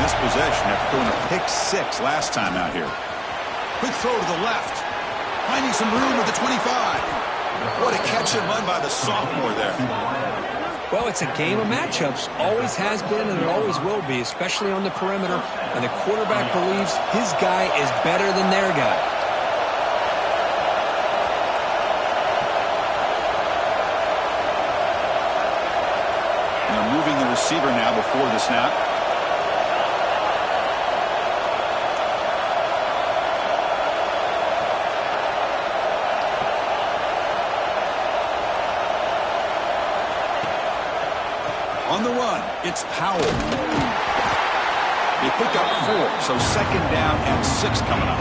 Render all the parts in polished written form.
this possession after throwing a pick-6 last time out here. Quick throw to the left. Finding some room at the 25. What a catch and run by the sophomore there. Well, it's a game of matchups. Always has been and it always will be, especially on the perimeter. And the quarterback believes his guy is better than their guy. They're moving the receiver now before the snap. On the run, it's Powell. They pick up 4, so second down and 6 coming up.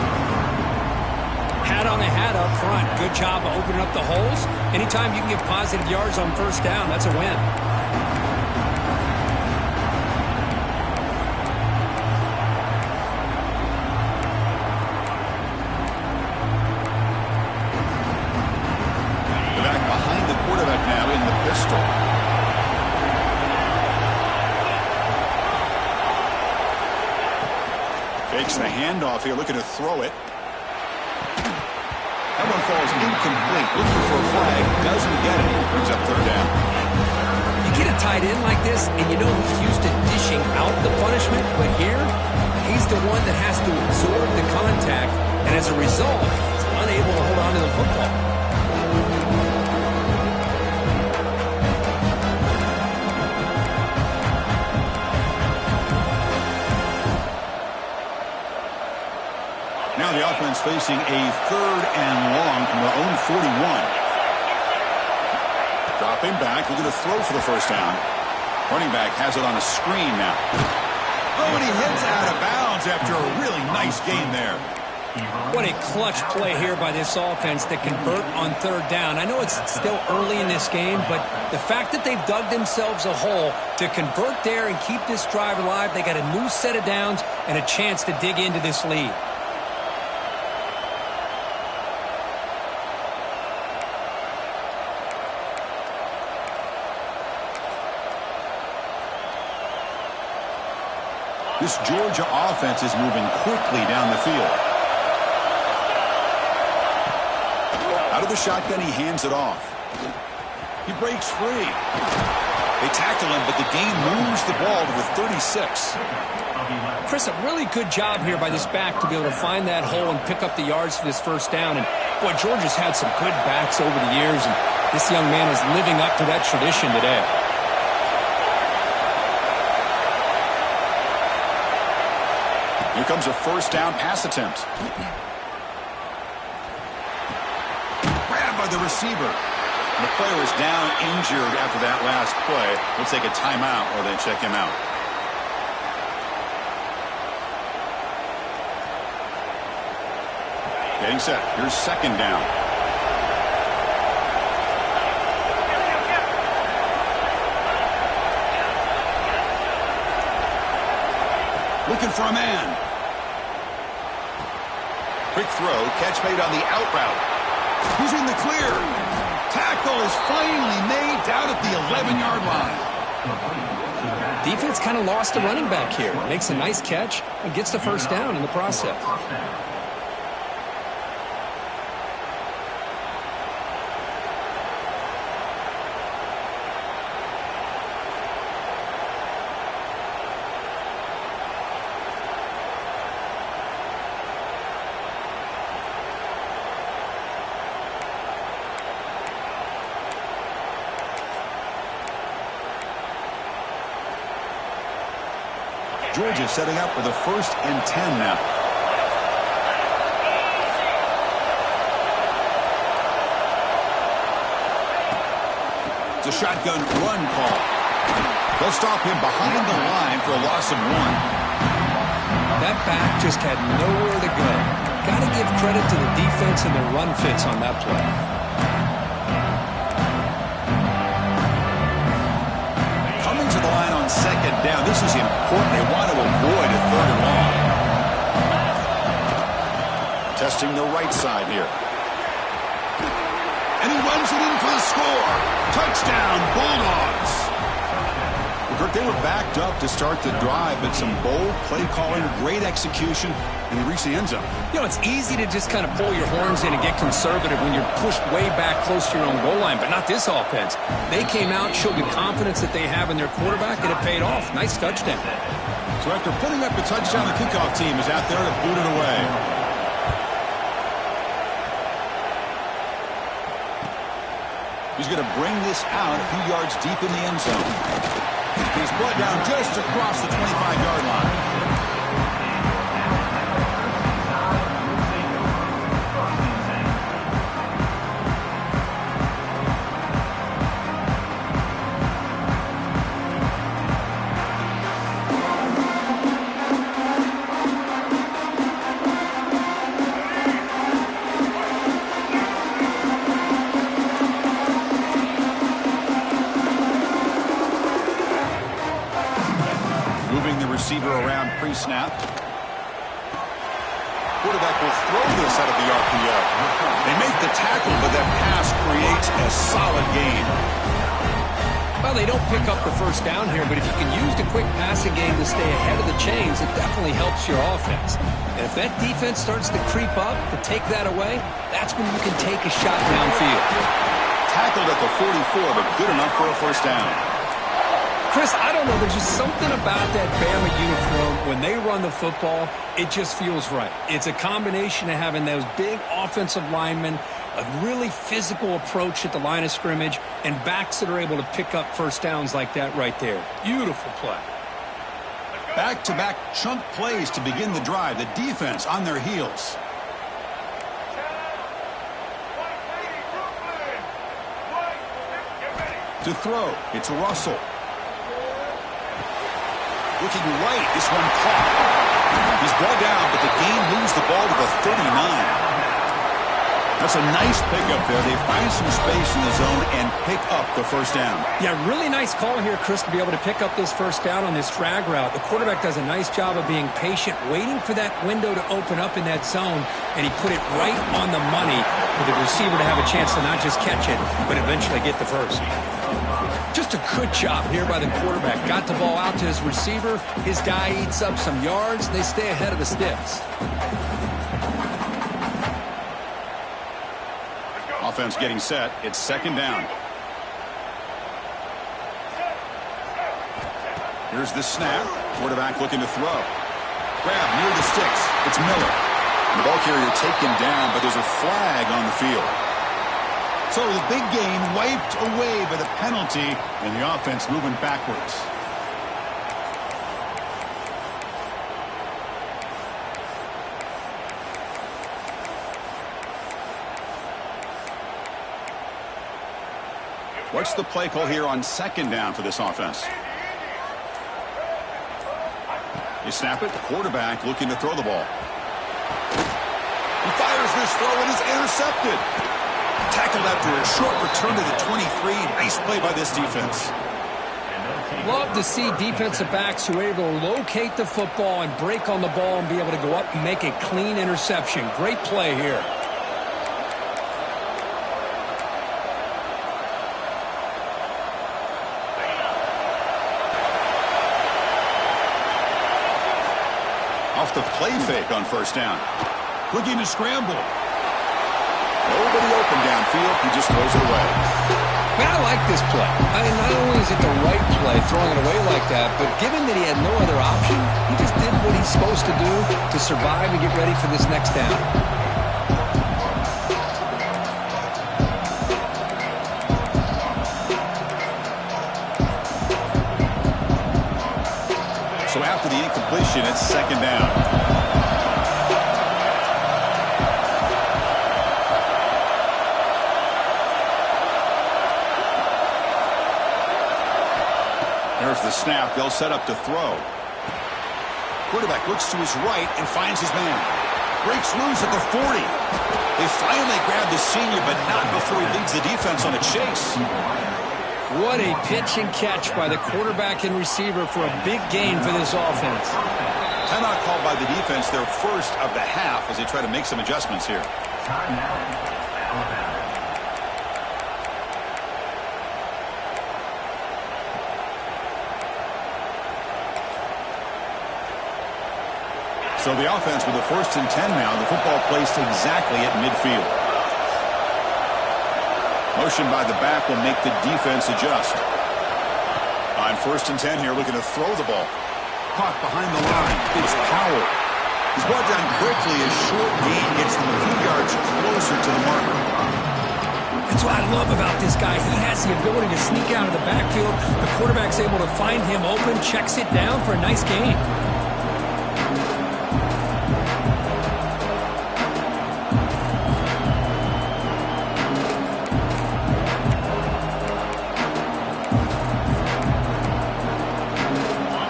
Hat on the hat up front. Good job of opening up the holes. Anytime you can get positive yards on first down, that's a win. They're back behind the quarterback now in the pistol. Fakes the handoff here, looking to throw it. That one falls incomplete. Looking for a flag. Doesn't get it. Brings up third down. You get a tight end like this, and you know he's used to dishing out the punishment. But here, he's the one that has to absorb the contact. And as a result, he's unable to hold on to the football. Now the offense facing a third and long from their own 41. Dropping back, looking to throw for the first down. Running back has it on a screen now. Oh, and he hits out of bounds after a really nice game there. What a clutch play here by this offense to convert on third down. I know it's still early in this game, but the fact that they've dug themselves a hole to convert there and keep this drive alive, they got a new set of downs and a chance to dig into this lead. This Georgia offense is moving quickly down the field. Out of the shotgun, he hands it off. He breaks free. They tackle him, but the game moves the ball to the 36. Chris, a really good job here by this back to be able to find that hole and pick up the yards for this first down. And, boy, Georgia's had some good backs over the years, and this young man is living up to that tradition today. Here comes a first down pass attempt. Grabbed by the receiver. The player is down injured after that last play. We'll take a timeout while they check him out. Getting set. Here's second down. Looking for a man. Quick throw, catch made on the out route. He's in the clear. Tackle is finally made down at the 11-yard line. Defense kind of lost a running back here. Makes a nice catch and gets the first down in the process. Georgia setting up with a 1st and 10 now. It's a shotgun run call. They'll stop him behind the line for a loss of 1. That back just had nowhere to go. Got to give credit to the defense and the run fits on that play. Second down. This is important. They want to avoid a 3rd and long. Testing the right side here. And he runs it in for the score. Touchdown, Bulldogs. Kirk, they were backed up to start the drive, but some bold play calling, great execution, and they reached the end zone. You know, it's easy to just kind of pull your horns in and get conservative when you're pushed way back close to your own goal line, but not this offense. They came out, showed the confidence that they have in their quarterback, and it paid off. Nice touchdown. So after putting up a touchdown, the kickoff team is out there to boot it away. He's going to bring this out a few yards deep in the end zone. He's brought down just across the 25-yard line. Receiver around pre-snap. Quarterback will throw this out of the RPO. They make the tackle, but that pass creates a solid gain. Well, they don't pick up the first down here, but if you can use the quick passing game to stay ahead of the chains, it definitely helps your offense. And if that defense starts to creep up, to take that away, that's when you can take a shot downfield. Tackled at the 44, but good enough for a first down. Chris, I don't know. There's just something about that Bama uniform. When they run the football, it just feels right. It's a combination of having those big offensive linemen, a really physical approach at the line of scrimmage, and backs that are able to pick up first downs like that right there. Beautiful play. Back-to-back chunk plays to begin the drive. The defense on their heels. To throw, it's Russell. Looking right, this one caught. He's brought down, but the game moves the ball to the 39. That's a nice pickup there. They find some space in the zone and pick up the first down. Yeah, really nice call here, Chris, to be able to pick up this first down on this drag route. The quarterback does a nice job of being patient, waiting for that window to open up in that zone, and he put it right on the money for the receiver to have a chance to not just catch it, but eventually get the first. Just a good job here by the quarterback. Got the ball out to his receiver. His guy eats up some yards. They stay ahead of the sticks. Offense getting set. It's second down. Here's the snap. Quarterback looking to throw. Grab near the sticks. It's Miller. And the ball carrier taken down, but there's a flag on the field. So the big gain wiped away by the penalty, and the offense moving backwards. What's the play call here on second down for this offense? You snap it, the quarterback looking to throw the ball. He fires this throw and is intercepted. Tackled after a short return to the 23. Nice play by this defense. Love to see defensive backs who are able to locate the football and break on the ball and be able to go up and make a clean interception. Great play here. Off the play fake on first down. Looking to scramble. Nobody open downfield. He just throws it away. Man, I like this play. I mean, not only is it the right play, throwing it away like that, but given that he had no other option, he just did what he's supposed to do to survive and get ready for this next down. So after the incompletion, it's second down. There's the snap. They'll set up to throw. Quarterback looks to his right and finds his man. Breaks loose at the 40. They finally grab the senior, but not before he leads the defense on a chase. What a pitch and catch by the quarterback and receiver for a big gain for this offense. Timeout called by the defense, their first of the half, as they try to make some adjustments here. So the offense with the 1st and 10 now. The football placed exactly at midfield. Motion by the back will make the defense adjust. On 1st and 10 here, looking to throw the ball. Caught behind the line. It's Powell. He's brought down quickly. A short gain gets them a few yards closer to the marker. That's what I love about this guy. He has the ability to sneak out of the backfield. The quarterback's able to find him open, checks it down for a nice gain.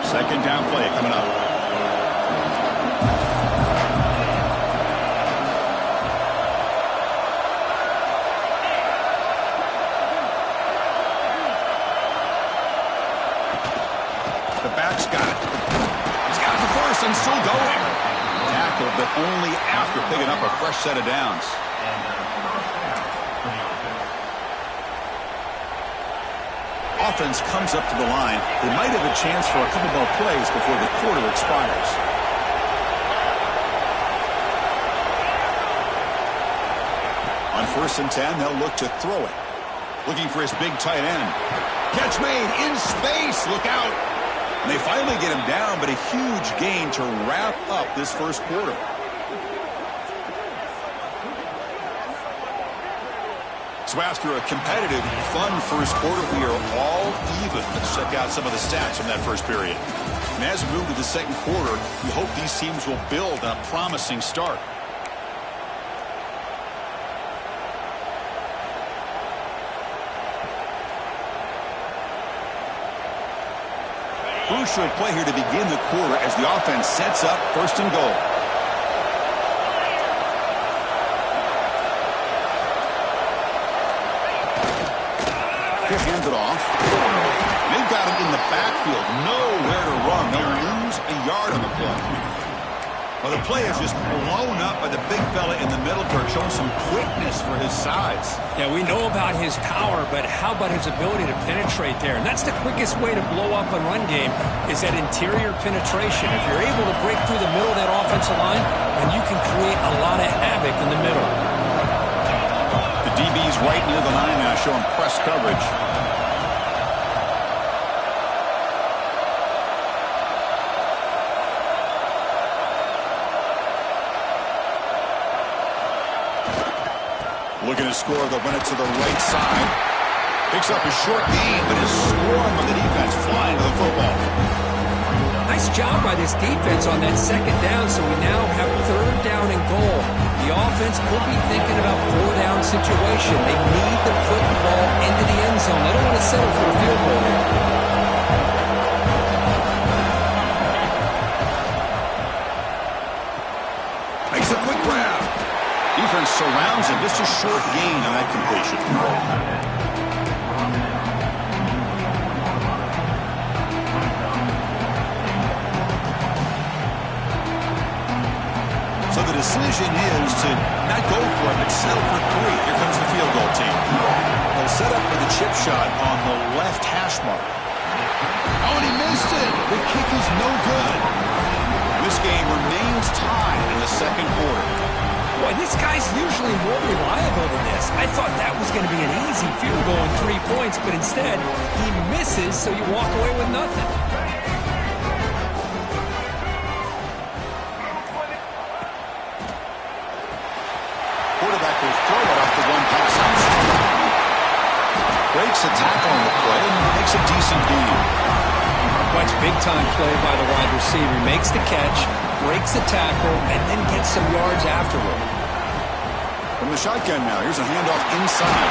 Second down play coming up. The back's got it. He's got the first and still going. Tackled, but only after picking up a fresh set of downs. Offense comes up to the line. They might have a chance for a couple more plays before the quarter expires. On 1st and 10, they'll look to throw it. Looking for his big tight end. Catch made in space. Look out. And they finally get him down, but a huge gain to wrap up this first quarter. So after a competitive, fun first quarter, we are all even. Let's check out some of the stats from that first period. And as we move to the second quarter, we hope these teams will build on a promising start. Crucial play here to begin the quarter as the offense sets up 1st and goal. He'll hand it off. They've got him in the backfield. Nowhere to run. They'll lose a yard on the play. Well, the play is just blown up by the big fella in the middle, Kirk, showing some quickness for his size. Yeah, we know about his power, but how about his ability to penetrate there? And that's the quickest way to blow up a run game is that interior penetration. If you're able to break through the middle of that offensive line, then you can create a lot of havoc in the middle. DB's right near the line now, showing press coverage. Looking to score, they'll run it to the right side. Picks up a short gain, but is swarmed by the defense flying to the football. Nice job by this defense on that second down, so we now have 3rd down and goal. The offense could be thinking about 4-down situation. They need to put the ball into the end zone. They don't want to settle for a field goal here. Makes a quick grab. Defense surrounds him. Just a short gain on that completion. So the decision is to not go for it, but settle for 3. Here comes the field goal team. They'll set up for the chip shot on the left hash mark. Oh, and he missed it. The kick is no good. This game remains tied in the second quarter. Boy, this guy's usually more reliable than this. I thought that was going to be an easy field goal and 3 points, but instead, he misses, so you walk away with nothing. Quarterback will throw it off the one pass option. Breaks a tackle on the play and makes a decent gain. Watch big-time play by the wide receiver. Makes the catch, breaks the tackle, and then gets some yards afterward. From the shotgun now, here's a handoff inside.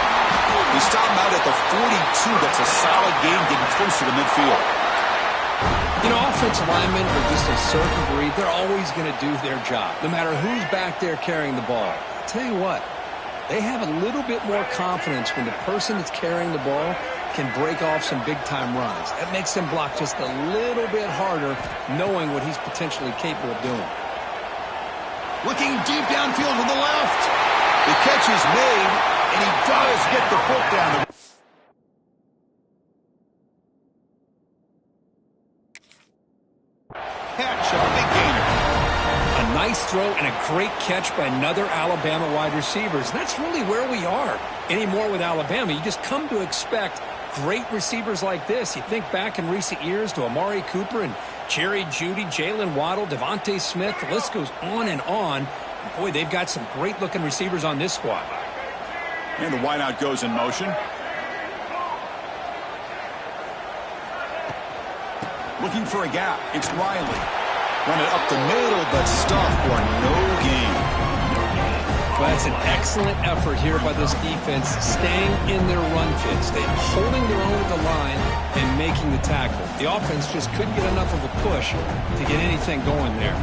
They stop him out at the 42. That's a solid gain, getting closer to midfield. You know, offensive linemen are just a certain breed. They're always going to do their job, no matter who's back there carrying the ball. I'll tell you what, they have a little bit more confidence when the person that's carrying the ball can break off some big-time runs. That makes them block just a little bit harder, knowing what he's potentially capable of doing. Looking deep downfield to the left. The catch is made, and he does get the foot down. Catch of a big gainer. A Nice throw and a great catch by another Alabama wide receiver. And that's really where we are anymore with Alabama. You just come to expect great receivers like this. You think back in recent years to Amari Cooper and Jerry Jeudy, Jalen Waddle, Devontae Smith. The list goes on and on. And boy, they've got some great-looking receivers on this squad. And the wideout goes in motion. Looking for a gap. It's Riley. Run it up the middle, but stuffed for no gain. Well, that's an excellent effort here by this defense, staying in their run fit, staying holding their own at the line and making the tackle. The offense just couldn't get enough of a push to get anything going there.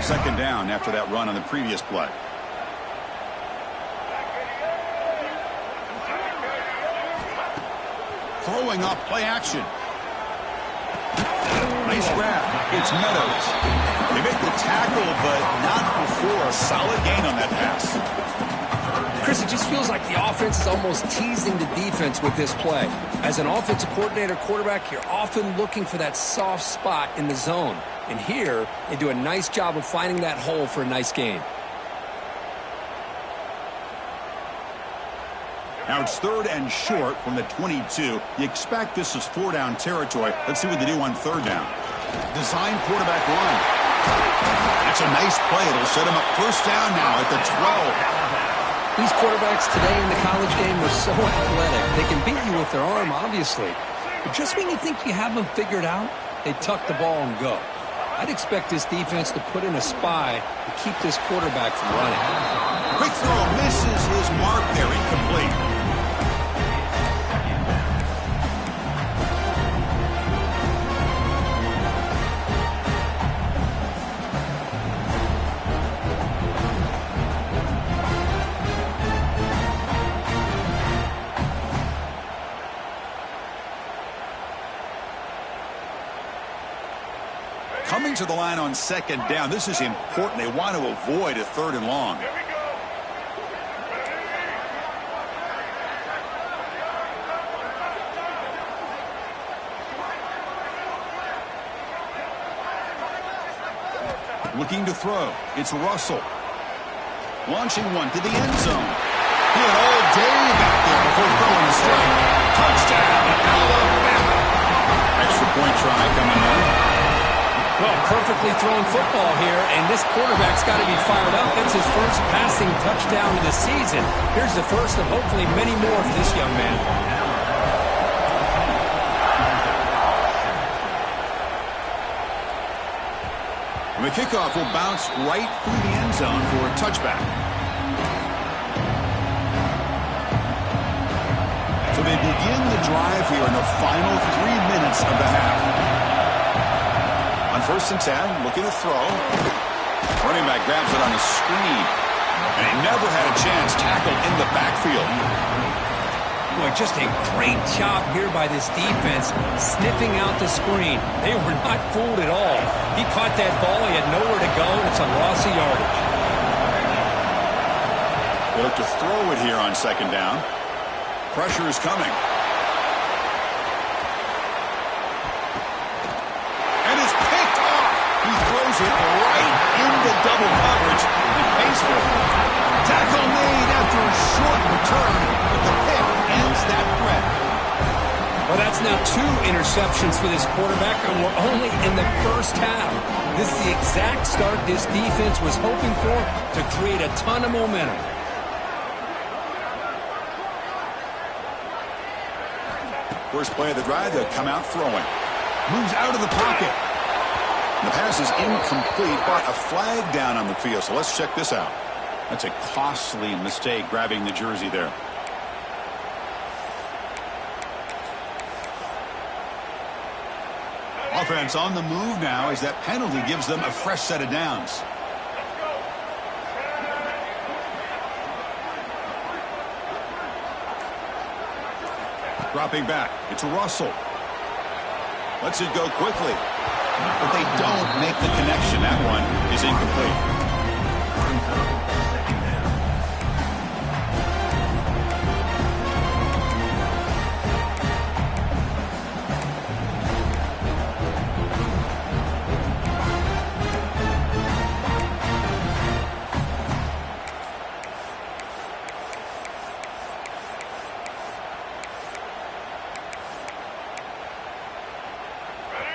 Second down after that run on the previous play. Throwing up, play action. Nice grab. It's Meadows. They make the tackle, but not before a solid gain on that pass. Chris, it just feels like the offense is almost teasing the defense with this play. As an offensive coordinator, quarterback, you're often looking for that soft spot in the zone. And here, they do a nice job of finding that hole for a nice gain. Now it's third and short from the 22. You expect this is four-down territory. Let's see what they do on third down. Design quarterback run. That's a nice play. It'll set him up first down now at the 12. These quarterbacks today in the college game are so athletic. They can beat you with their arm, obviously. But just when you think you have them figured out, they tuck the ball and go. I'd expect this defense to put in a spy to keep this quarterback from running. Quick throw misses his mark there, incomplete. Coming to the line on second down. This is important. They want to avoid a third and long. Looking to throw. It's Russell. Launching one to the end zone. He had all day back there before throwing the strike. Touchdown, Alabama. Extra point try coming in. Well, perfectly thrown football here, and this quarterback's got to be fired up. That's his first passing touchdown of the season. Here's the first of hopefully many more for this young man. And the kickoff will bounce right through the end zone for a touchback. So they begin the drive here in the final 3 minutes of the half. On first and 10, looking to throw. Running back grabs it on the screen. And he never had a chance. Tackled in the backfield. Boy, just a great job here by this defense, sniffing out the screen. They were not fooled at all. He caught that ball. He had nowhere to go, and it's a loss of yardage. They look to throw it here on second down. Pressure is coming. It right into double coverage and pays for it. Tackle made after a short return, but the pick ends that threat. Well, that's now 2 interceptions for this quarterback, and we're only in the first half. This is the exact start this defense was hoping for to create a ton of momentum. First play of the drive, they'll come out throwing. Moves out of the pocket. The pass is incomplete, but a flag down on the field. So let's check this out. That's a costly mistake grabbing the jersey there. Offense on the move now as that penalty gives them a fresh set of downs. Dropping back. It's Russell. Lets it go quickly. But they don't make the connection. That one is incomplete.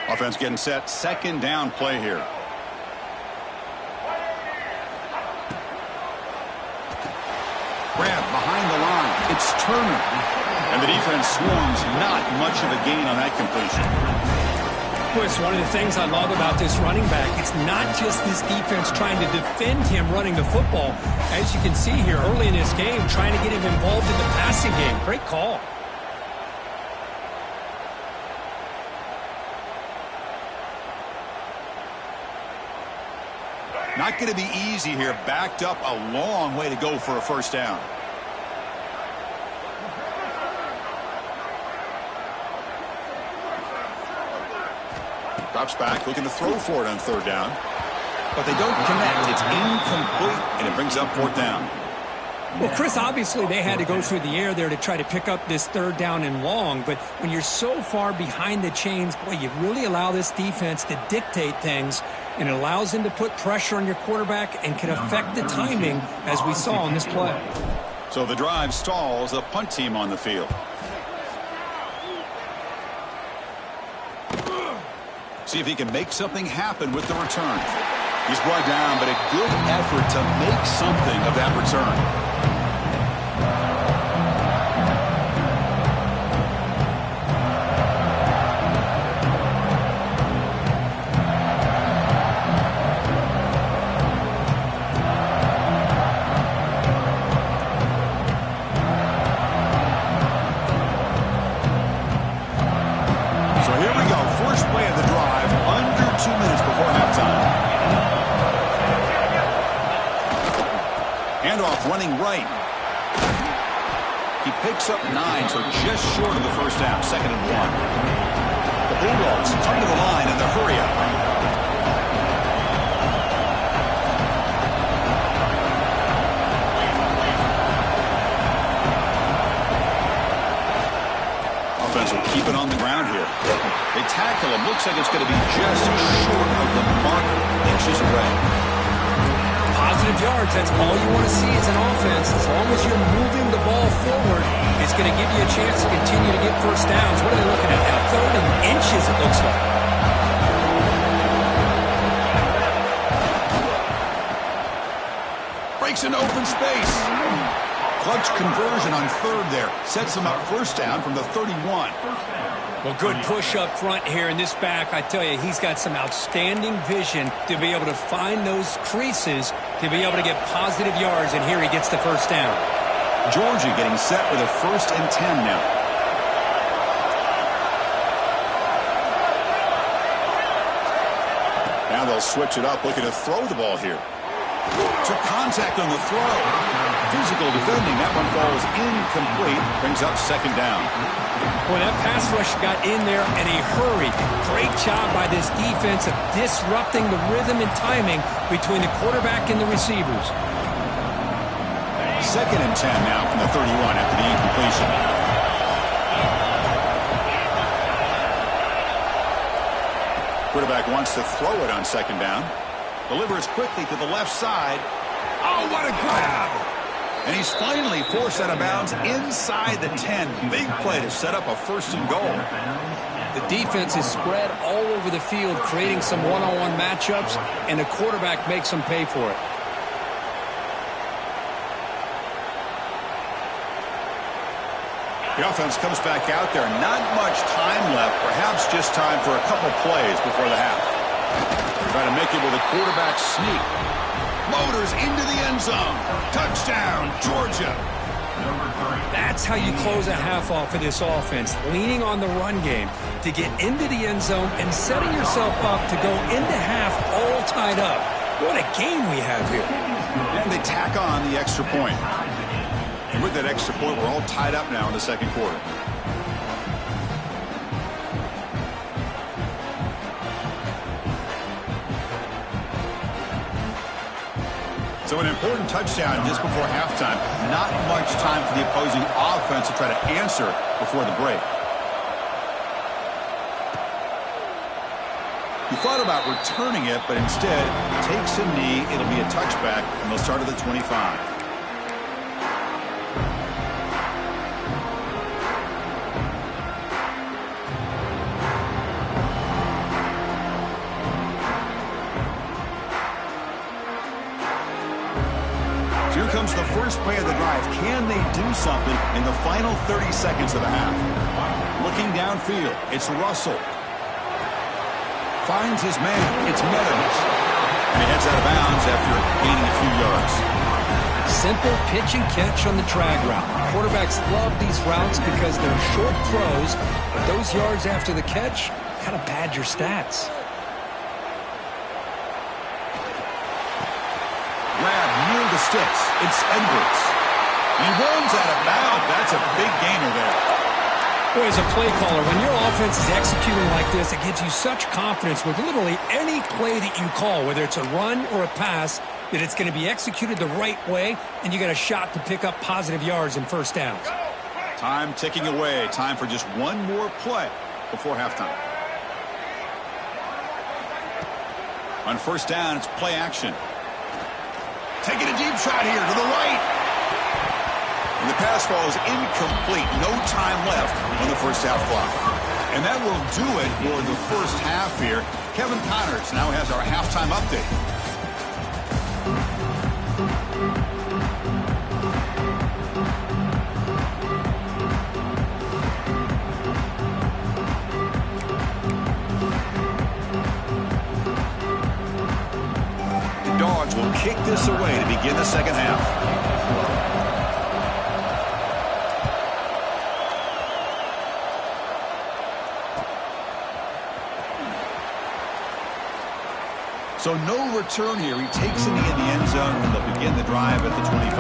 Offense getting set. Second down play here. Grab behind the line. It's Turner. And the defense swarms. Not much of a gain on that completion. Chris, one of the things I love about this running back, it's not just this defense trying to defend him running the football. As you can see here early in this game, trying to get him involved in the passing game. Great call. Not going to be easy here. Backed up a long way to go for a first down. Drops back, looking to throw for it on third down. But they don't connect. It's incomplete, and it brings up fourth down. Well, Chris, obviously they had to go through the air there to try to pick up this third down and long. But when you're so far behind the chains, boy, you really allow this defense to dictate things. And it allows them to put pressure on your quarterback and can affect the timing, as we saw on this play. So the drive stalls, a punt team on the field. See if he can make something happen with the return. He's brought down, but a good effort to make something of that return. Running right. He picks up 9, so just short of the first down. 2nd and 1. The Bulldogs come to the line in the hurry up. Offense will keep it on the ground here. They tackle him. Looks like it's going to be just short of the marker. Inches away. Positive yards, that's all you want to see as an offense. As long as you're moving the ball forward, it's going to give you a chance to continue to get first downs. What are they looking at now? 3rd and inches, it looks like. Breaks into open space. Clutch conversion on 3rd there. Sets him up first down from the 31. Well, good push up front here in this back. I tell you, he's got some outstanding vision to be able to find those creases, to be able to get positive yards, and here he gets the first down. Georgia getting set with a 1st and 10 now. Now they'll switch it up, looking to throw the ball here. Took contact on the throw. Physical defending. That one falls incomplete. Brings up 2nd down. Boy, that pass rush got in there in a hurry. Great job by this defense of disrupting the rhythm and timing between the quarterback and the receivers. 2nd and 10 now from the 31 after the incompletion. Quarterback wants to throw it on 2nd down. Delivers quickly to the left side. Oh, what a grab! And he's finally forced out of bounds inside the 10. Big play to set up a 1st and goal. The defense is spread all over the field, creating some one-on-one matchups, and the quarterback makes them pay for it. The offense comes back out there. Not much time left. Perhaps just time for a couple plays before the half. Trying to make it with a quarterback sneak. Motors into the end zone. Touchdown, Georgia. That's how you close a half off of this offense, leaning on the run game to get into the end zone and setting yourself up to go into half all tied up. What a game we have here. And they tack on the extra point. And with that extra point, we're all tied up now in the 2nd quarter. So an important touchdown just before halftime. Not much time for the opposing offense to try to answer before the break. He thought about returning it, but instead takes a knee. It'll be a touchback, and they'll start at the 25. first play of the drive. Can they do something in the final 30 seconds of the half? Looking downfield, it's Russell. Finds his man. It's Meadows. And he heads out of bounds after gaining a few yards. Simple pitch and catch on the drag route. Quarterbacks love these routes because they're short throws, but those yards after the catch kind of pad your stats. Grab near the sticks. It's Edwards. He runs out of bounds. That's a big gainer there. Boy, as a play caller, when your offense is executing like this, it gives you such confidence with literally any play that you call, whether it's a run or a pass, that it's going to be executed the right way, and you got a shot to pick up positive yards and first downs. Time ticking away. Time for just one more play before halftime. On first down, it's play action. Taking a deep shot here to the right. And the pass falls incomplete. No time left on the first half clock. And that will do it for the first half here. Kevin Connors now has our halftime update. The Dogs will kick this away to begin the second half. So no return here. He takes it in the end zone, and they'll begin the drive at the 25.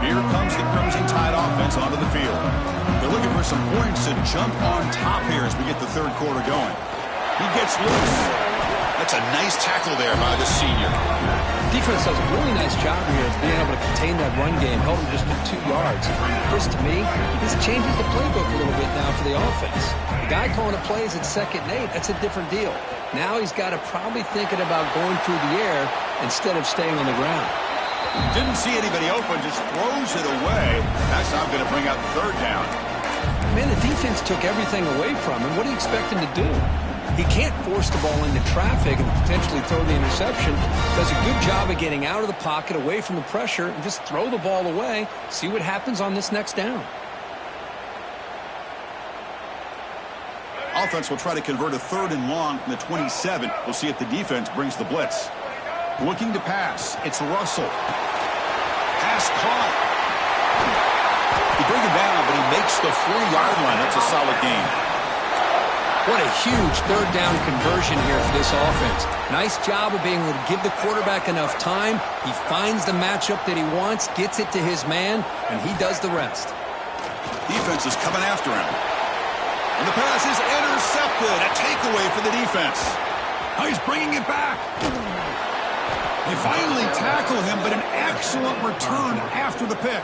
Here comes the Crimson Tide offense onto the field. They're looking for some points to jump on top here as we get the third quarter going. He gets loose. That's a nice tackle there by the senior. Defense does a really nice job here of being able to contain that run game, held him just to 2 yards. This, to me, this changes the playbook a little bit now for the offense. The guy calling the plays at 2nd and 8, that's a different deal. Now he's got to probably thinking about going through the air instead of staying on the ground. Didn't see anybody open, just throws it away. That's not going to bring out third down. Man, the defense took everything away from him. What do you expect him to do? He can't force the ball into traffic and potentially throw the interception. Does a good job of getting out of the pocket, away from the pressure, and just throw the ball away. See what happens on this next down. Offense will try to convert a 3rd and long from the 27. We'll see if the defense brings the blitz. Looking to pass. It's Russell. Pass caught. He brings him down, but he makes the 40-yard line. That's a solid gain. What a huge 3rd down conversion here for this offense. Nice job of being able to give the quarterback enough time. He finds the matchup that he wants, gets it to his man, and he does the rest. Defense is coming after him. And the pass is intercepted. A takeaway for the defense. Oh, he's bringing it back. They finally tackle him, but an excellent return after the pick.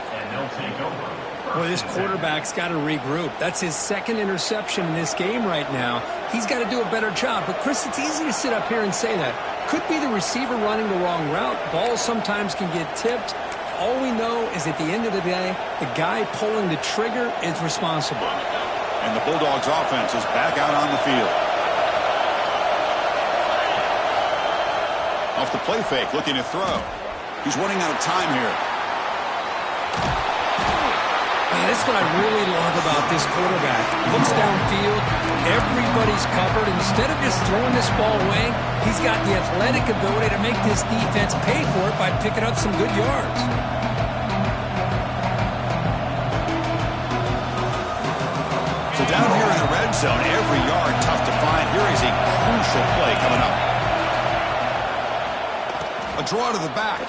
Boy, this quarterback's got to regroup. That's his 2nd interception in this game right now. He's got to do a better job. But, Chris, it's easy to sit up here and say that. Could be the receiver running the wrong route. Balls sometimes can get tipped. All we know is at the end of the day, the guy pulling the trigger is responsible. And the Bulldogs offense is back out on the field. Off the play fake, looking to throw. He's running out of time here. That's what I really love about this quarterback. Looks downfield, everybody's covered. Instead of just throwing this ball away, he's got the athletic ability to make this defense pay for it by picking up some good yards. So down here in the red zone, every yard tough to find. Here is a crucial play coming up. A draw to the back.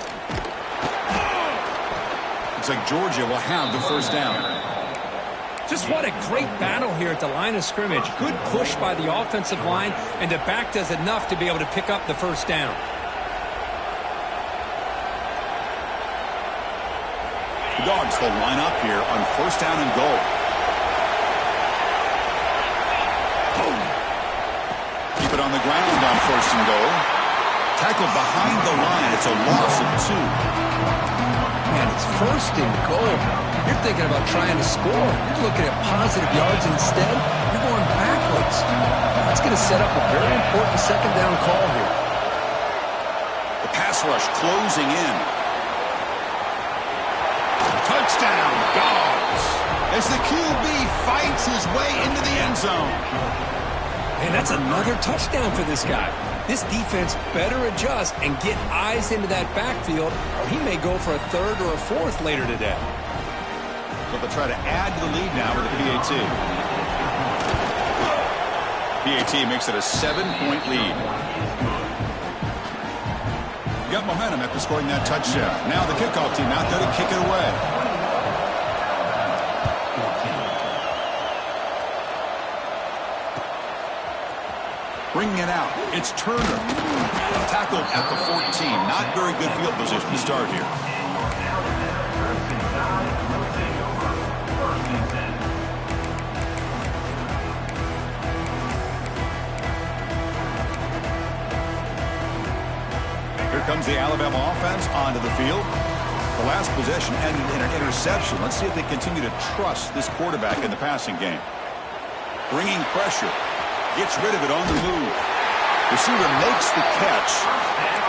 Looks like Georgia will have the first down. Just what a great battle here at the line of scrimmage. Good push by the offensive line, and the back does enough to be able to pick up the first down. The Dogs will line up here on first down and goal. Keep it on the ground on first and goal. Tackled behind the line. It's a loss of 2. man, it's 1st and goal. You're thinking about trying to score. You're looking at positive yards instead. You're going backwards. That's going to set up a very important 2nd down call here. The pass rush closing in. Touchdown, Dogs. As the QB fights his way into the end zone. And that's another touchdown for this guy. This defense better adjust and get eyes into that backfield, or he may go for a 3rd or a 4th later today. So they'll try to add to the lead now with a PAT. PAT makes it a 7-point lead. Got momentum after scoring that touchdown. Now the kickoff team out there to kick it away. Bringing it out, it's Turner. Tackled at the 14. Not very good field position to start here. Here comes the Alabama offense onto the field. The last possession ended in an interception. Let's see if they continue to trust this quarterback in the passing game. Bringing pressure. Gets rid of it on the move. Receiver makes the catch.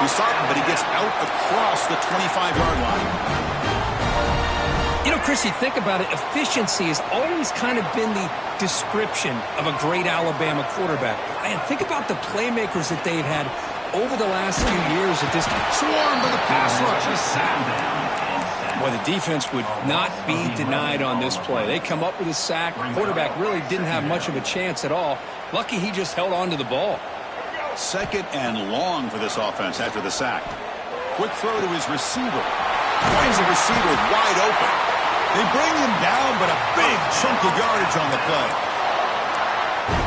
He stopped him, but he gets out across the 25-yard line. You know, Chris, you think about it, efficiency has always kind of been the description of a great Alabama quarterback. And think about the playmakers that they've had over the last few years at this time. Swarmed by the pass rush. He's sacked. Well, the defense would not be denied on this play. They come up with a sack. Quarterback really didn't have much of a chance at all. Lucky he just held on to the ball. 2nd and long for this offense after the sack. Quick throw to his receiver. Finds the receiver wide open. They bring him down, but a big chunk of yardage on the play.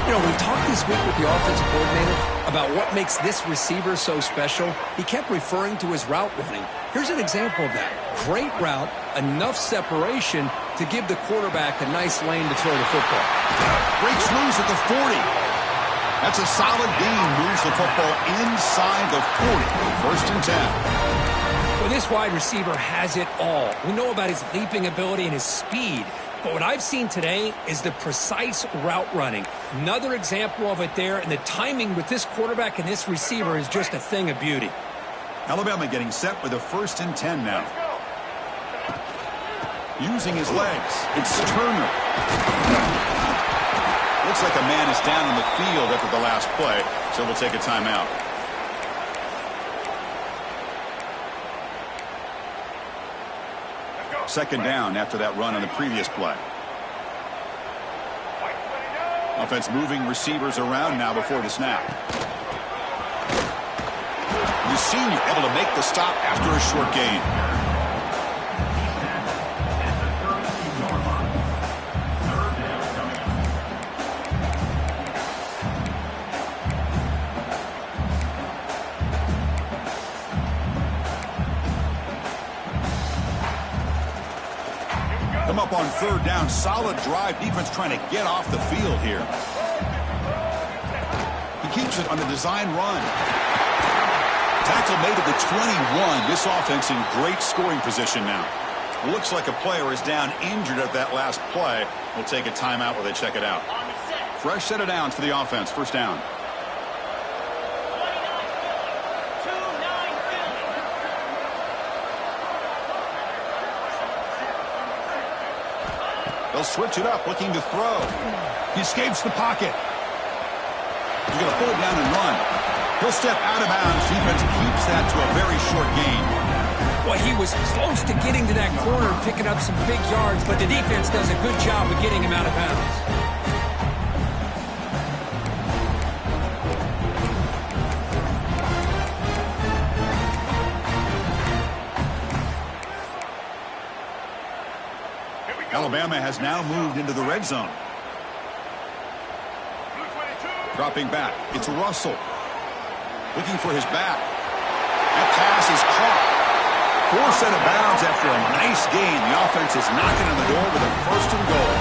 You know, we talked this week with the offensive coordinator about what makes this receiver so special. He kept referring to his route running. Here's an example of that. Great route, enough separation to give the quarterback a nice lane to throw the football. Breaks loose at the 40. That's a solid gain. Moves the football inside the 40. 1st and 10. Well, this wide receiver has it all. We know about his leaping ability and his speed. But what I've seen today is the precise route running. Another example of it there, and the timing with this quarterback and this receiver is just a thing of beauty. Alabama getting set with a 1st and 10 now. Using his legs, it's Turner. Looks like a man is down on the field after the last play, so we'll take a timeout. Second down after that run on the previous play. Offense moving receivers around now before the snap. The senior able to make the stop after a short gain. Come up on 3rd down. Solid drive. Defense trying to get off the field here. He keeps it on the design run. Tackle made at the 21. This offense in great scoring position now. Looks like a player is down injured at that last play. We'll take a timeout while they check it out. Fresh set of downs for the offense. 1st down. They'll switch it up, looking to throw. He escapes the pocket. He's going to pull it down and run. He'll step out of bounds. Defense keeps that to a very short gain. Well, he was close to getting to that corner, picking up some big yards, but the defense does a good job of getting him out of bounds. Alabama has now moved into the red zone. Dropping back. It's Russell. Looking for his back. That pass is caught. Forced out of bounds after a nice gain. The offense is knocking on the door with a 1st and goal.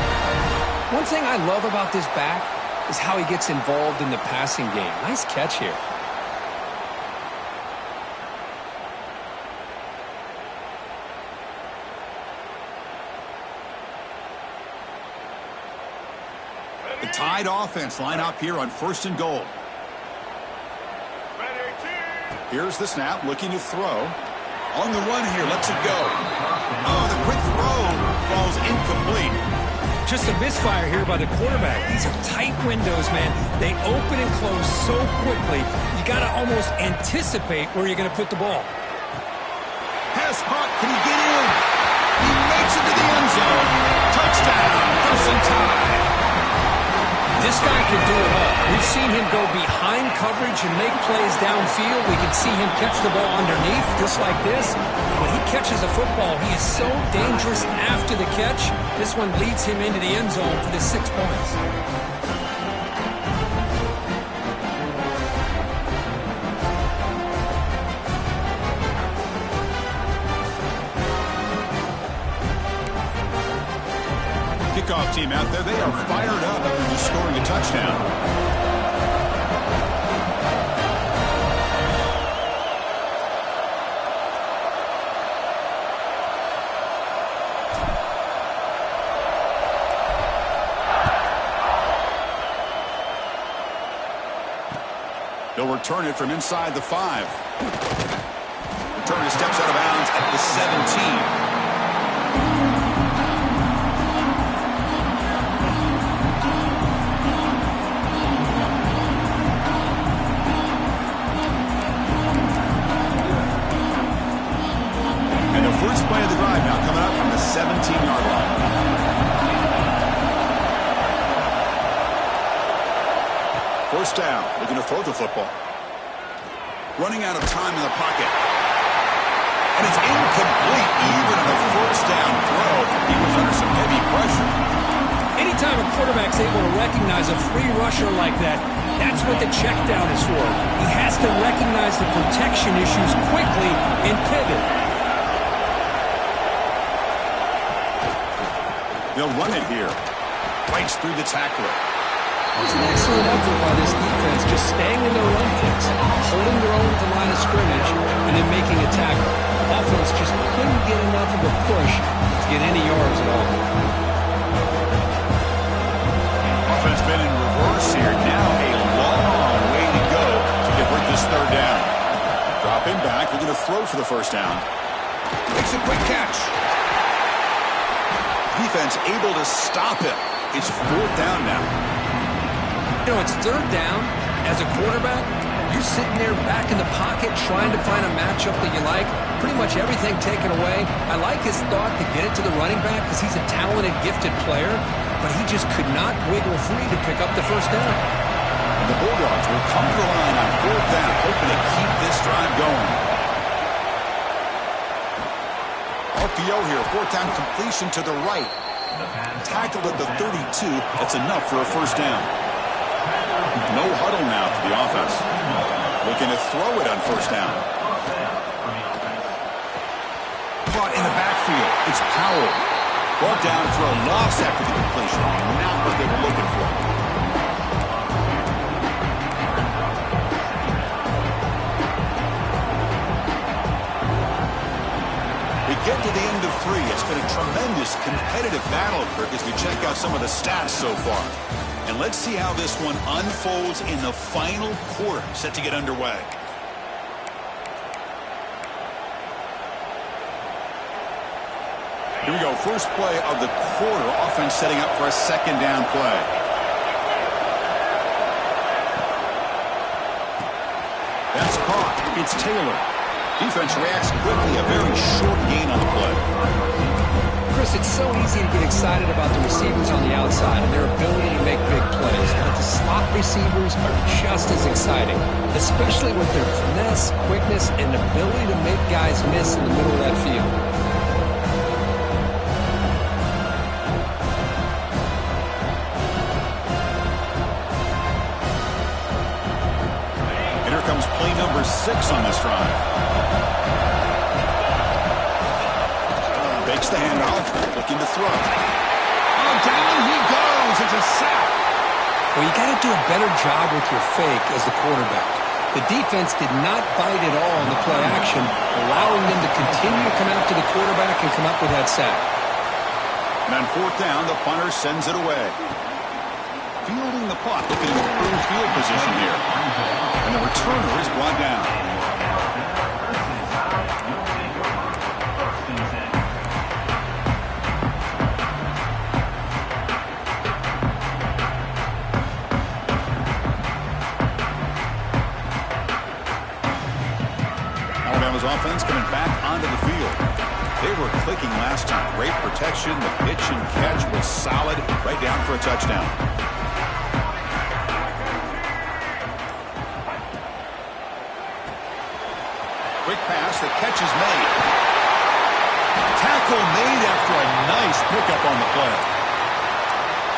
One thing I love about this back is how he gets involved in the passing game. Nice catch here. The Tide offense line up here on 1st and goal. Here's the snap, looking to throw. On the run here, lets it go. Oh, the quick throw falls incomplete. Just a misfire here by the quarterback. These are tight windows, man. They open and close so quickly. You got to almost anticipate where you're going to put the ball. Pass caught. Can he get in? He makes it to the end zone. Touchdown, Crimson Tide. This guy can do it all. We've seen him go behind coverage and make plays downfield. We can see him catch the ball underneath, just like this. When he catches a football, he is so dangerous after the catch. This one leads him into the end zone for the 6 points. Kickoff team out there, they are fired up after just scoring a touchdown. They'll return it from inside the 5. Returner steps out of bounds at the 17. First play of the drive now coming up from the 17-yard line. First down, looking to throw the football. Running out of time in the pocket. And it's incomplete even on the first down throw. He was under some heavy pressure. Anytime a quarterback's able to recognize a free rusher like that, that's what the check down is for. He has to recognize the protection issues quickly and pivot. They'll run it here. Breaks through the tackler. It was an excellent effort by this defense, just staying in their run fix, holding their own at the line of scrimmage, and then making a tackle. Offense just couldn't get enough of a push to get any yards at all. Offense been in reverse here. Now a long way to go to convert this third down. Dropping back, looking to throw for the first down. Makes a quick catch. Defense able to stop him. It's 4th down now. You know, it's 3rd down. As a quarterback, you're sitting there back in the pocket trying to find a matchup that you like. Pretty much everything taken away. I like his thought to get it to the running back because he's a talented, gifted player, but he just could not wiggle free to pick up the first down. The Bulldogs will come to the line on 4th down, hoping to keep this drive going. RPO here, 4th down completion to the right. Tackled at the 32. That's enough for a first down. No huddle now for the offense. Looking to throw it on first down. Caught in the backfield. It's Powell. Brought down for a loss after the completion. Not what they were looking for. Get to the end of 3. It's been a tremendous competitive battle, Kirk, as we check out some of the stats so far. And let's see how this one unfolds in the final quarter, set to get underway. Here we go. First play of the quarter. Offense setting up for a 2nd down play. That's caught. It's Taylor. Defense reacts quickly. A very short gain on the play. Chris, it's so easy to get excited about the receivers on the outside and their ability to make big plays. But the slot receivers are just as exciting, especially with their finesse, quickness, and ability to make guys miss in the middle of that field. And here comes play number 6 on this drive. Fakes the handoff, looking to throw. Oh, down he goes. It's a sack. Well, you got to do a better job with your fake as the quarterback. The defense did not bite at all on the play action, allowing them to continue to come after the quarterback and come up with that sack. And on 4th down, the punter sends it away. fielding the puck, looking to improve field position here. And the returner is brought down. Alabama's offense coming back onto the field. They were clicking last time. Great protection. The pitch and catch was solid. Right down for a touchdown. Quick pass. The catch is made. Tackle made after a nice pickup on the play.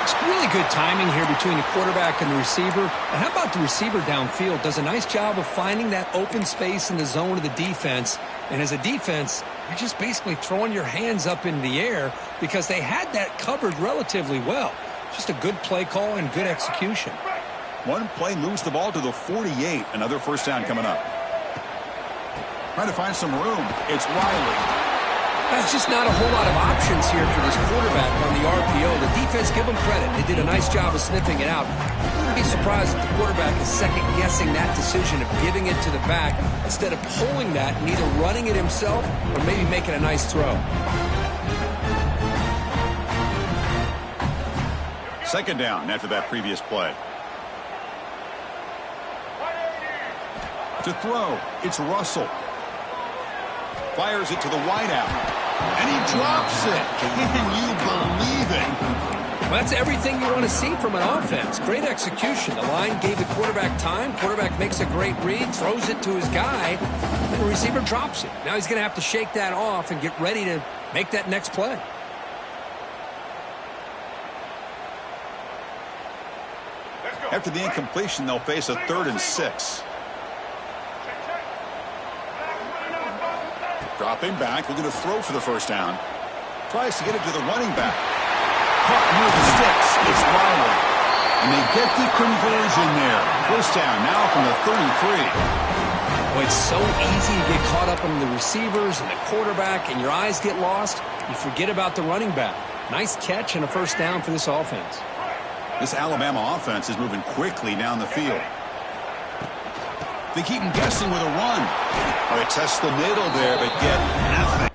It's really good timing here between the quarterback and the receiver. And how about the receiver downfield? Does a nice job of finding that open space in the zone of the defense. And as a defense, you're just basically throwing your hands up in the air because they had that covered relatively well. Just a good play call and good execution. One play moves the ball to the 48. Another first down coming up. Trying to find some room. It's Riley. That's just not a whole lot of options here for this quarterback on the RPO. The defense, give them credit. They did a nice job of sniffing it out. I wouldn't be surprised if the quarterback is second-guessing that decision of giving it to the back instead of pulling that and either running it himself or maybe making a nice throw. Second down after that previous play. To throw, it's Russell. Fires it to the wideout. And he drops it. Can you believe it? Well, that's everything you want to see from an offense. Great execution. The line gave the quarterback time. Quarterback makes a great read, throws it to his guy, and the receiver drops it. Now he's going to have to shake that off and get ready to make that next play. After the incompletion, they'll face a 3rd and 6. Dropping back, looking to throw for the first down. Tries to get it to the running back. Caught near the sticks. It's Riley. And they get the conversion there. First down now from the 33. Well, it's so easy to get caught up on the receivers and the quarterback, and your eyes get lost. You forget about the running back. Nice catch and a first down for this offense. This Alabama offense is moving quickly down the field. They keep him guessing with a run. Oh, they test the middle there, but get nothing.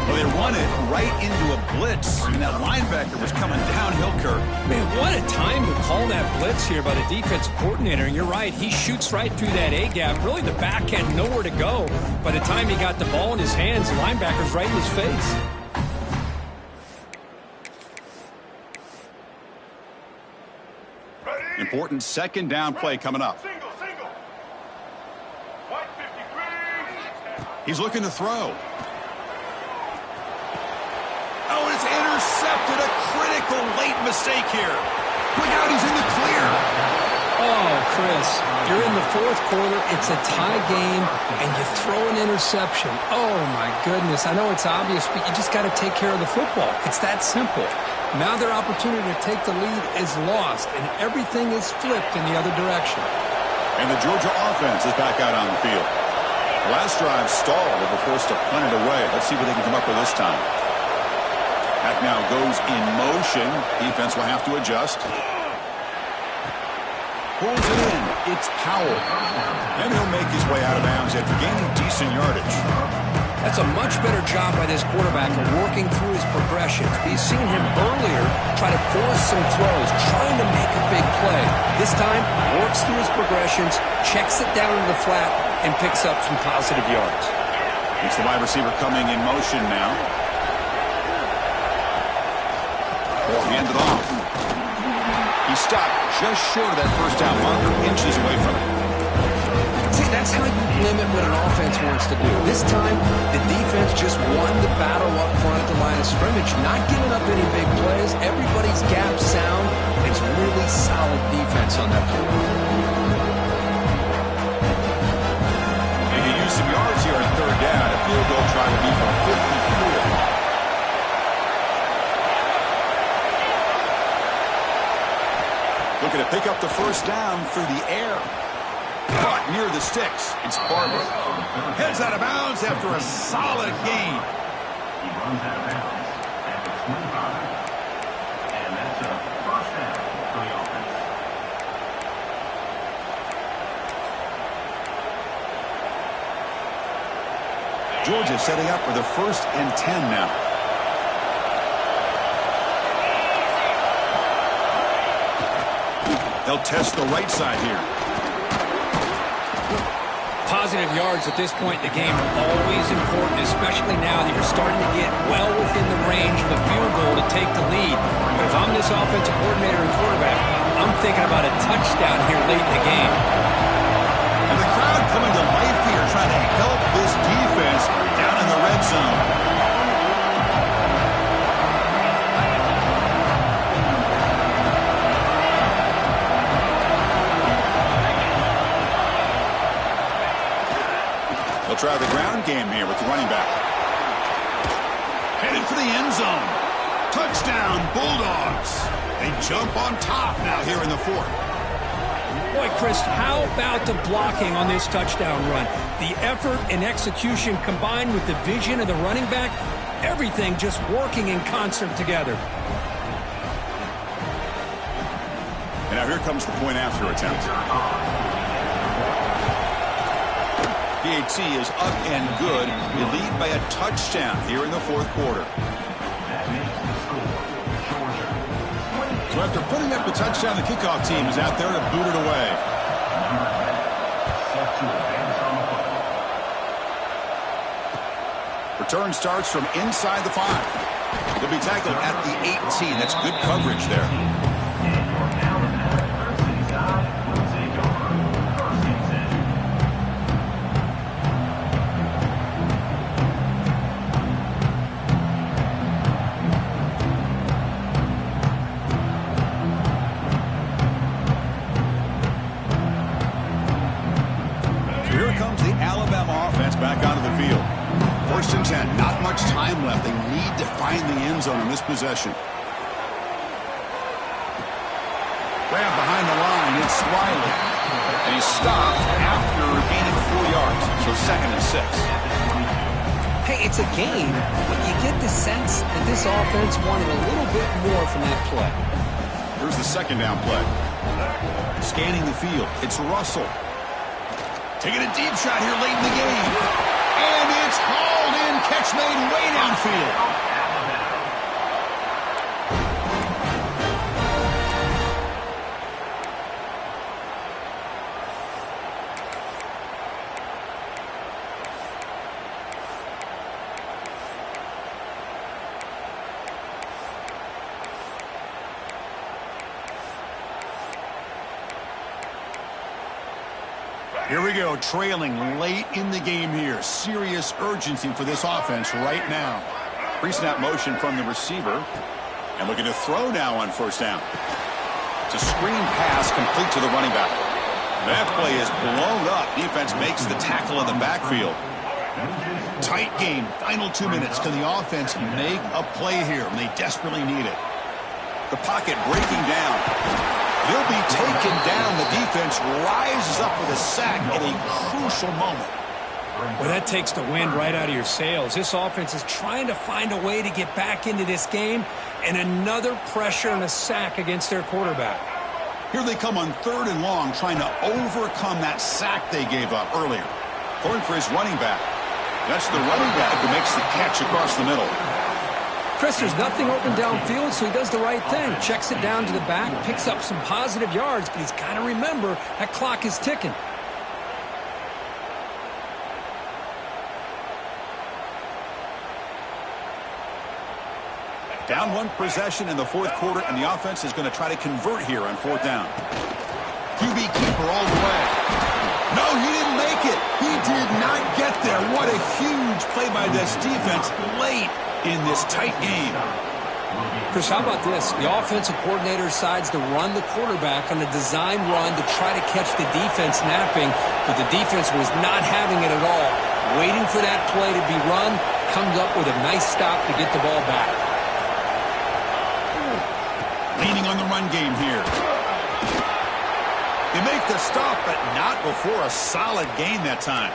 They run it right into a blitz, and that linebacker was coming downhill, Kirk. Man, what a time to call that blitz here by the defensive coordinator. And you're right, he shoots right through that A-gap. Really, the back had nowhere to go. By the time he got the ball in his hands, the linebacker's right in his face. Important second down play coming up. He's looking to throw. Oh, it's intercepted. A critical late mistake here. Look out, he's in the clear. Oh, Chris, you're in the fourth quarter. It's a tie game, and you throw an interception. Oh, my goodness. I know it's obvious, but you just got to take care of the football. It's that simple. Now their opportunity to take the lead is lost, and everything is flipped in the other direction. And the Georgia offense is back out on the field. Last drive stalled. They were forced to punt it away. Let's see what they can come up with this time. Back now goes in motion. Defense will have to adjust. Pulls it in. It's Powell. And he'll make his way out of bounds after gaining decent yardage. That's a much better job by this quarterback of working through his progressions. We've seen him earlier try to force some throws, trying to make a big play. This time, works through his progressions, checks it down to the flat, and picks up some positive yards. It's the wide receiver coming in motion now. Will hand it off. He stopped just short of that first down marker, inches away from it. See, that's how you limit what an offense wants to do. This time, the defense just won the battle up front at the line of scrimmage, not giving up any big plays. Everybody's gap sound. It's really solid defense on that play. They can use some yards here on third down. A field goal try will be from 54. Looking to pick up the first down through the air. Caught near the sticks. It's Barber. Heads out of bounds after a solid gain. He runs out of bounds at the 25. And that's a first down for the offense. Georgia setting up for the 1st and 10 now. They'll test the right side here. Positive yards at this point in the game are always important, especially now that you're starting to get well within the range of a field goal to take the lead. But if I'm this offensive coordinator and quarterback, I'm thinking about a touchdown here late in the game. And the crowd coming to life here, trying to help this defense down in the red zone. They'll try the ground game here with the running back. Headed for the end zone. Touchdown, Bulldogs. They jump on top now here in the 4th. Boy, Chris, how about the blocking on this touchdown run? The effort and execution combined with the vision of the running back, everything just working in concert together. And now here comes the point after attempt. PAT is up and good. They lead by a touchdown here in the 4th quarter. So after putting up the touchdown, the kickoff team is out there to boot it away. Return starts from inside the 5. They'll be tackled at the 18. That's good coverage there. Back onto the field. 1st and 10. Not much time left. They need to find the end zone in this possession. Grab behind the line. It's Riley. And he's stopped after gaining 4 yards. So 2nd and 6. Hey, it's a game, but you get the sense that this offense wanted a little bit more from that play. Here's the 2nd down play. Scanning the field. It's Russell. Taking a deep shot here late in the game. And it's hauled in. Catch made way downfield. Here we go, trailing late in the game here. Serious urgency for this offense right now. Pre-snap motion from the receiver. And looking to throw now on 1st down. It's a screen pass complete to the running back. That play is blown up. Defense makes the tackle in the backfield. Tight game, final 2 minutes. Can the offense make a play here? They desperately need it. The pocket breaking down. He'll be taken down. The defense rises up with a sack at a crucial moment. Well, that takes the wind right out of your sails. This offense is trying to find a way to get back into this game, and another pressure and a sack against their quarterback. Here they come on 3rd and long, trying to overcome that sack they gave up earlier. Going for his running back. That's the running back who makes the catch across the middle. Chris, there's nothing open downfield, so he does the right thing. Checks it down to the back, picks up some positive yards, but he's got to remember that clock is ticking. Down 1 possession in the 4th quarter, and the offense is going to try to convert here on 4th down. QB keeper all the way. No, he didn't make it. He did not get there. What a huge play by this defense late in this tight game. Chris, how about this? The offensive coordinator decides to run the quarterback on a design run to try to catch the defense napping, but the defense was not having it at all. Waiting for that play to be run, comes up with a nice stop to get the ball back. Leaning on the run game here. They make the stop, but not before a solid gain that time.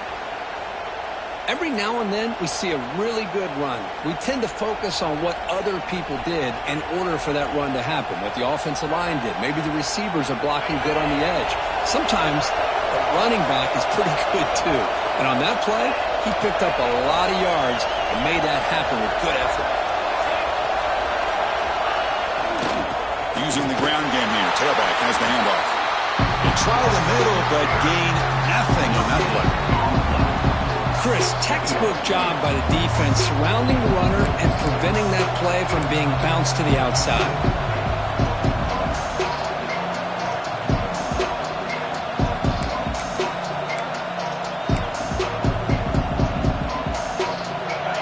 Every now and then, we see a really good run. We tend to focus on what other people did in order for that run to happen, what the offensive line did. Maybe the receivers are blocking good on the edge. Sometimes the running back is pretty good, too. And on that play, he picked up a lot of yards and made that happen with good effort. Using the ground game here. Tailback has the handoff. He tried the middle, but gained nothing on that play. Chris, textbook job by the defense surrounding the runner and preventing that play from being bounced to the outside.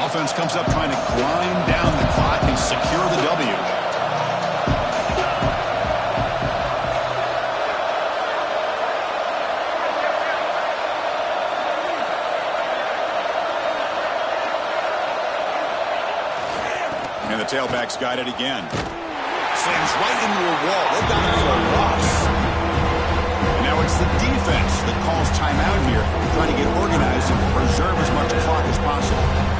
Offense comes up trying to grind down the clock and secure the W. And the tailback's got it again. Slams right into a wall. They've got him for a loss. And now it's the defense that calls timeout here, trying to get organized and preserve as much clock as possible.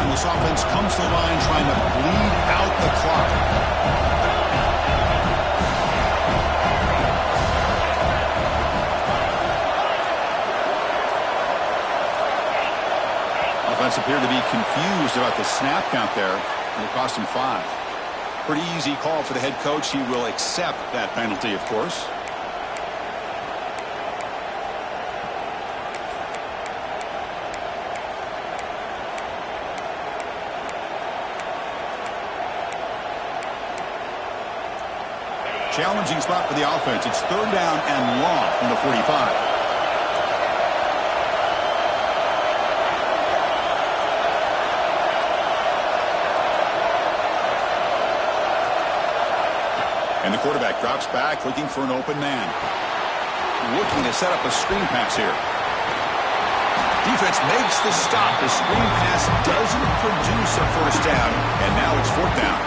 This offense comes to the line trying to bleed out the clock. Offense appeared to be confused about the snap count there, and it cost him 5. Pretty easy call for the head coach. He will accept that penalty, of course. Challenging spot for the offense. It's 3rd down and long from the 45. And the quarterback drops back, looking for an open man. Looking to set up a screen pass here. Defense makes the stop. The screen pass doesn't produce a 1st down, and now it's 4th down.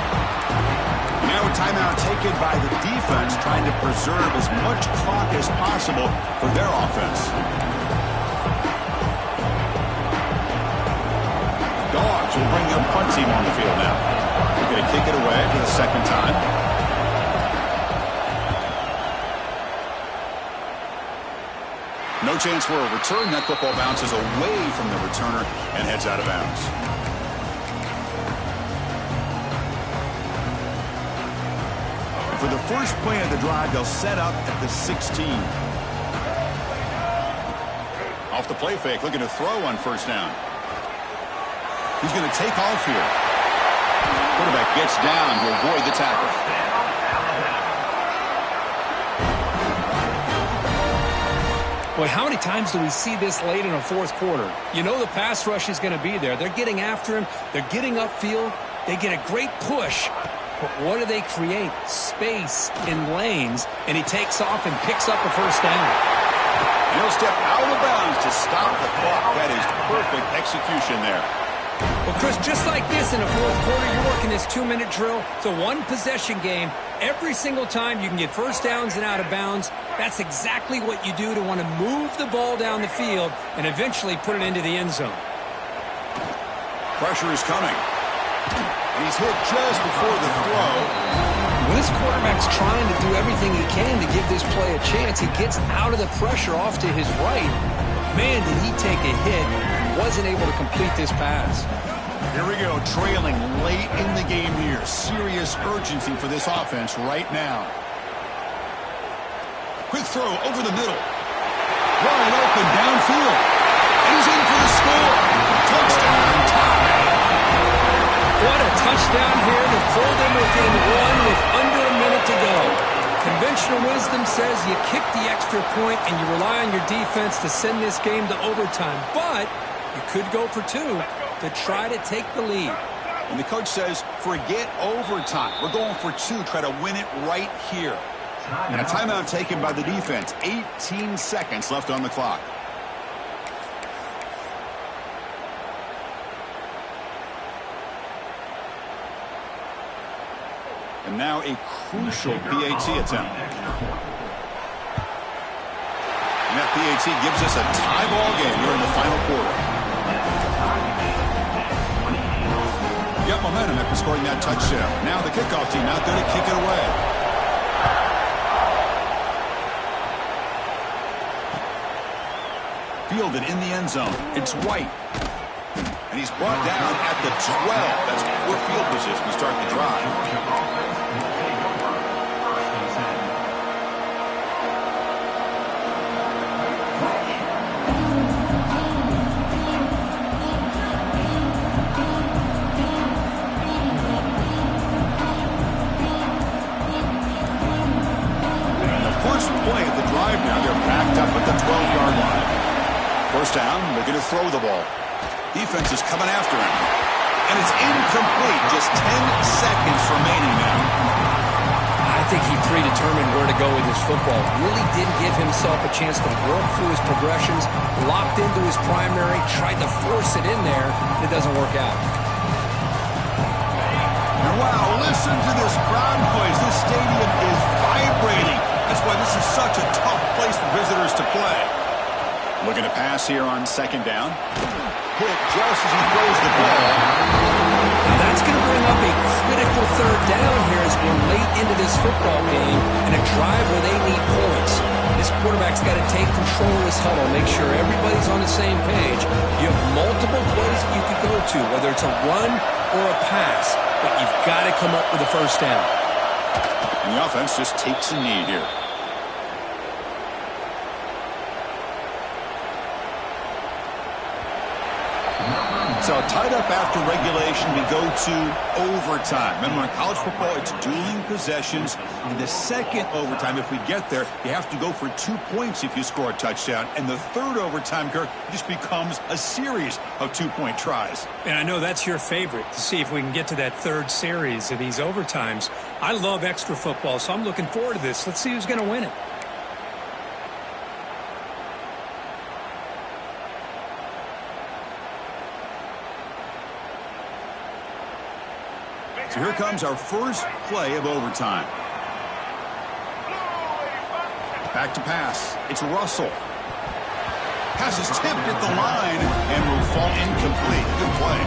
Now a timeout taken by the defense, trying to preserve as much clock as possible for their offense. Dogs will bring their punt team on the field now. They're going to kick it away for the 2nd time. No chance for a return. That football bounces away from the returner and heads out of bounds. For the first play of the drive, they'll set up at the 16. Off the play fake, looking to throw on 1st down. He's going to take off here. Quarterback gets down to avoid the tackle. Boy, how many times do we see this late in a 4th quarter? You know the pass rush is going to be there. They're getting after him. They're getting upfield. They get a great push. But what do they create? Space in lanes, and he takes off and picks up a 1st down. And he'll step out of bounds to stop the clock. That is perfect execution there. Well, Chris, just like this in the fourth quarter, you're working this 2-minute drill. It's a one-possession game. Every single time you can get first downs and out of bounds, that's exactly what you do to want to move the ball down the field and eventually put it into the end zone. Pressure is coming. And he's hit just before the throw. When this quarterback's trying to do everything he can to give this play a chance, he gets out of the pressure off to his right. Man, did he take a hit and wasn't able to complete this pass. Here we go, trailing late in the game here. Serious urgency for this offense right now. Quick throw over the middle. Wide open downfield. And he's in for the score. Touchdown, tie. What a touchdown here to pull them within one with under a minute to go. Conventional wisdom says you kick the extra point and you rely on your defense to send this game to overtime. But you could go for two to try to take the lead. And the coach says, forget overtime. We're going for two. Try to win it right here. And a timeout taken by the defense. 18 seconds left on the clock. And now a crucial PAT attempt. And that PAT gives us a tie ball game here in the final quarter. Got momentum after scoring that touchdown. Now the kickoff team out there to kick it away. Fielded in the end zone. It's White. And he's brought down at the 12. That's poor field position to start the drive. Play of the drive now. They're backed up at the 12-yard line. First down, they're going to throw the ball. Defense is coming after him. And it's incomplete. Just 10 seconds remaining now. I think he predetermined where to go with his football. Really didn't give himself a chance to work through his progressions. Locked into his primary. Tried to force it in there. It doesn't work out. And wow, listen to this crowd noise. This stadium is vibrating. That's why this is such a tough place for visitors to play. Looking to pass here on second down. Hit just as he throws the ball. Now that's going to bring up a critical third down here as we're late into this football game in a drive where they need points. This quarterback's got to take control of this huddle, make sure everybody's on the same page. You have multiple plays that you could go to, whether it's a run or a pass, but you've got to come up with a first down. And the offense just takes a knee here. So tied up after regulation, we go to overtime. Remember, in college football, it's dueling possessions. In the second overtime, if we get there, you have to go for 2 points if you score a touchdown. And the third overtime, Kirk, just becomes a series of 2-point tries. And I know that's your favorite, to see if we can get to that third series of these overtimes. I love extra football, so I'm looking forward to this. Let's see who's going to win it. So here comes our first play of overtime. Back to pass. It's Russell. Pass is tipped at the line and will fall incomplete. Good play.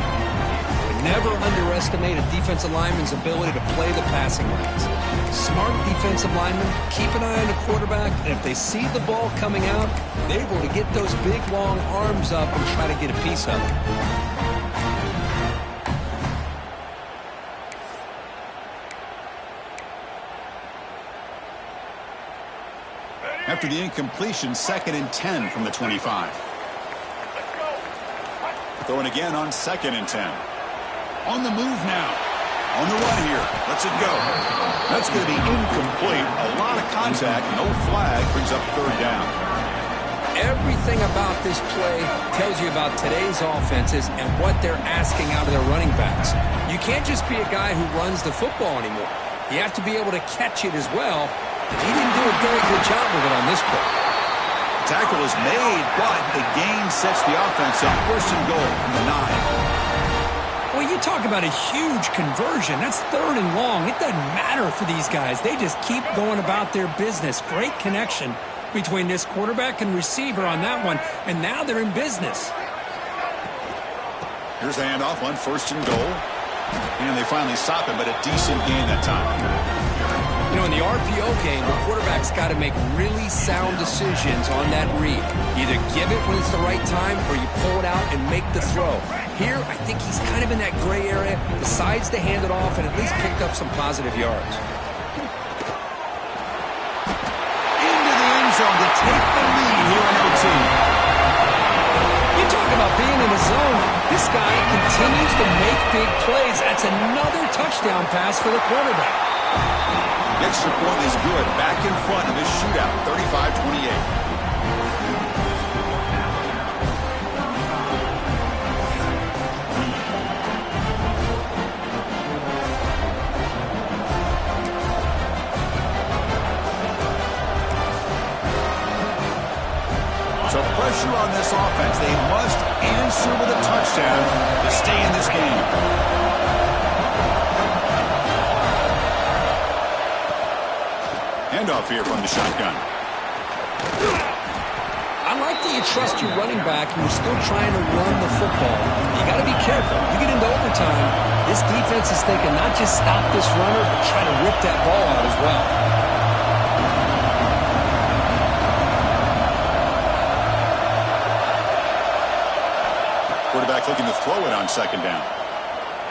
Never underestimate a defensive lineman's ability to play the passing lanes. Smart defensive linemen keep an eye on the quarterback, and if they see the ball coming out, they're able to get those big, long arms up and try to get a piece of it. After the incompletion, 2nd and 10 from the 25. Throwing again on 2nd and 10. On the move now. On the run here. Lets it go. That's going to be incomplete. A lot of contact. No flag. Brings up third down. Everything about this play tells you about today's offenses and what they're asking out of their running backs. You can't just be a guy who runs the football anymore. You have to be able to catch it as well. And he didn't do a very good job with it on this play. Tackle is made, but the gain sets the offense up. 1st and goal from the 9. Well, you talk about a huge conversion. That's 3rd and long. It doesn't matter for these guys. They just keep going about their business. Great connection between this quarterback and receiver on that one, and now they're in business. Here's the handoff on 1st and goal. And they finally stop him, but a decent gain that time. You know, in the RPO game, the quarterback's got to make really sound decisions on that read. Either give it when it's the right time or you pull it out and make the throw. Here, I think he's kind of in that gray area, decides to hand it off and at least picked up some positive yards. Into the end zone to take the lead here in OT. You talk about being in the zone. This guy continues to make big plays. That's another touchdown pass for the quarterback. The extra point is good. Back in front of this shootout, 35-28. So pressure on this offense. They must answer with a touchdown to stay in this game. Handoff here from the shotgun. I like that you trust your running back and you're still trying to run the football. You got to be careful. You get into overtime, this defense is thinking not just stop this runner, but try to rip that ball out as well. Quarterback looking to throw it on 2nd down.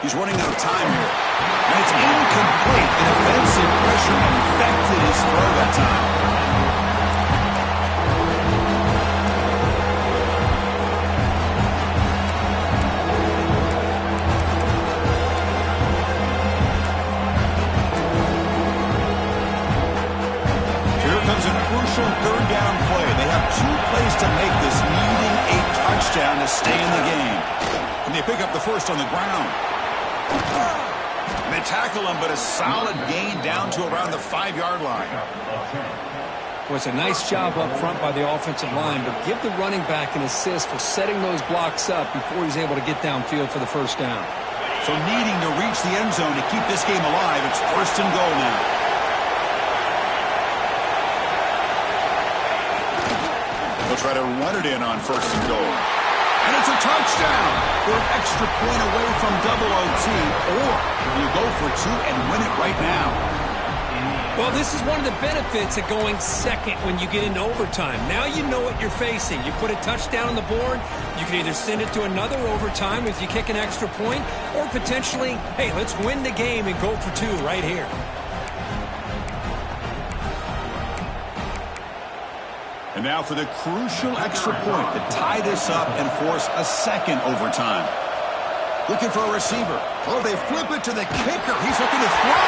He's running out of time here. And it's incomplete. The defensive pressure infected his throw that time. Here comes a crucial 3rd down play. They have 2 plays to make this, needing a touchdown to stay in the game. And they pick up the 1st on the ground. They tackle him, but a solid gain down to around the 5-yard line. Well, it's a nice job up front by the offensive line, but give the running back an assist for setting those blocks up before he's able to get downfield for the 1st down. So needing to reach the end zone to keep this game alive, it's 1st and goal now. They'll try to run it in on 1st and goal. And it's a touchdown. They're an extra point away from double OT, or you go for 2 and win it right now. Well, this is one of the benefits of going second when you get into overtime. Now you know what you're facing. You put a touchdown on the board, you can either send it to another overtime if you kick an extra point, or potentially, hey, let's win the game and go for 2 right here. And now for the crucial extra point to tie this up and force a 2nd overtime. Looking for a receiver. Oh, they flip it to the kicker. He's looking to throw.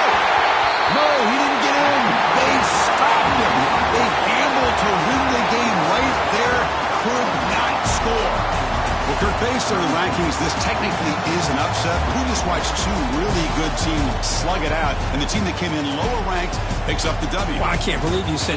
No, he didn't get in. They stopped him. They gambled to win the game right there. Could not score. Well, Kurt, based on the rankings, this technically is an upset. We just watched 2 really good teams slug it out, and the team that came in lower ranked picks up the W. Well, I can't believe you said